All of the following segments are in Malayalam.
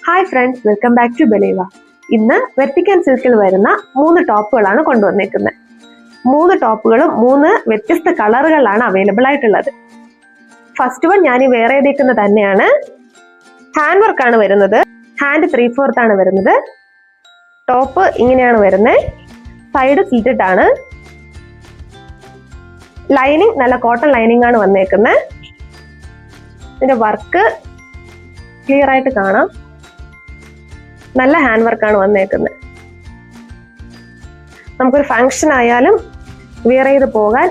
Hi friends, welcome back to ബെലീവ. ഇന്ന് വെർട്ടിക്കൻ സിൽക്കിൽ വരുന്ന 3 ടോപ്പുകളാണ് കൊണ്ടുവന്നേക്കുന്നത്. 3 ടോപ്പുകളും 3 വ്യത്യസ്ത കളറുകളിലാണ് അവൈലബിൾ ആയിട്ടുള്ളത്. ഫസ്റ്റ് വൺ ഞാൻ ഈ വേറെ ചെയ്തേക്കുന്നത് തന്നെയാണ്. ഹാൻഡ് വർക്കാണ് വരുന്നത്. ഹാൻഡ് 3/4 ആണ് വരുന്നത്. ടോപ്പ് ഇങ്ങനെയാണ് വരുന്നത്. സൈഡ് സ്ലിറ്റഡ് ആണ്. ലൈനിങ് നല്ല കോട്ടൺ ലൈനിങ് ആണ് വന്നേക്കുന്നത്. ഇതിന്റെ വർക്ക് ക്ലിയർ ആയിട്ട് കാണാം. നല്ല ഹാൻഡ് വർക്കാണ് വന്നേക്കുന്നത്. നമുക്കൊരു ഫംഗ്ഷൻ ആയാലും വെയർ ചെയ്ത് പോകാൻ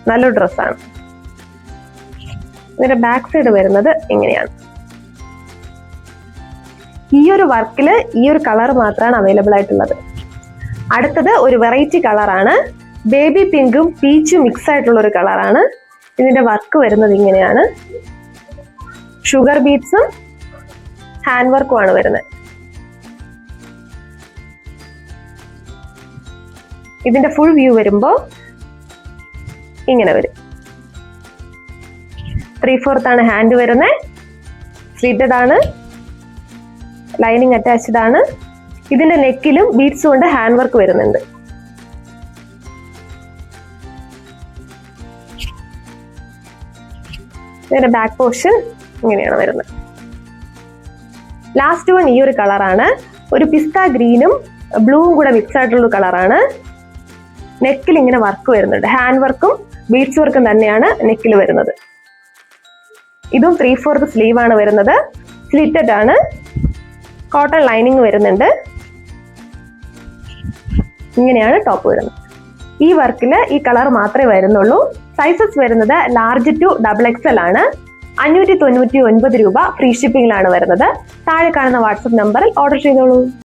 നല്ലൊരു ഡ്രസ്സാണ്. ഇതിന്റെ ബാക്ക് സൈഡ് വരുന്നത് ഇങ്ങനെയാണ്. ഈ ഒരു വർക്കിൽ ഈ ഒരു കളർ മാത്രമാണ് അവൈലബിൾ ആയിട്ടുള്ളത്. അടുത്തത് ഒരു വെറൈറ്റി കളറാണ്. ബേബി പിങ്കും പീച്ചും മിക്സ് ആയിട്ടുള്ള ഒരു കളറാണ്. ഇതിന്റെ വർക്ക് വരുന്നത് ഇങ്ങനെയാണ്. ഷുഗർ ബീഡ്സും ഹാൻഡ് വർക്കും ആണ് വരുന്നത്. ഇതിന്റെ ഫുൾ വ്യൂ വരുമ്പോൾ ഇങ്ങനെ വരും. 3/4 ആണ് ഹാൻഡ് വരുന്നത്. സ്ലിറ്റഡ് ആണ്. ലൈനിങ് അറ്റാച്ച്ഡ് ആണ്. ഇതിന്റെ നെക്കിലും ബീഡ്സ് കൊണ്ട് ഹാൻഡ് വർക്ക് വരുന്നുണ്ട്. ഇതിന്റെ ബാക്ക് പോർഷൻ ഇങ്ങനെയാണ് വരുന്നത്. ലാസ്റ്റ് വൺ ഈ ഒരു കളറാണ്. ഒരു പിസ്ത ഗ്രീനും ബ്ലൂവും കൂടെ മിക്സ് ആയിട്ടുള്ള കളറാണ്. നെക്കിൽ ഇങ്ങനെ വർക്ക് വരുന്നുണ്ട്. ഹാൻഡ് വർക്കും ബീഡ്സ് വർക്കും തന്നെയാണ് നെക്കിൽ വരുന്നത്. ഇതും 3/4 സ്ലീവ് ആണ് വരുന്നത്. സ്ലിറ്റഡ് ആണ്. കോട്ടൺ ലൈനിങ് വരുന്നുണ്ട്. ഇങ്ങനെയാണ് ടോപ്പ് വരുന്നത്. ഈ വർക്കിൽ ഈ കളർ മാത്രമേ വരുന്നുള്ളൂ. സൈസസ് വരുന്നത് ലാർജ് ടു XXL ആണ്. 599 രൂപ ഫ്രീ ഷിപ്പിംഗിലാണ് വരുന്നത്. താഴെ കാണുന്ന വാട്സപ്പ് നമ്പറിൽ ഓർഡർ ചെയ്തോളൂ.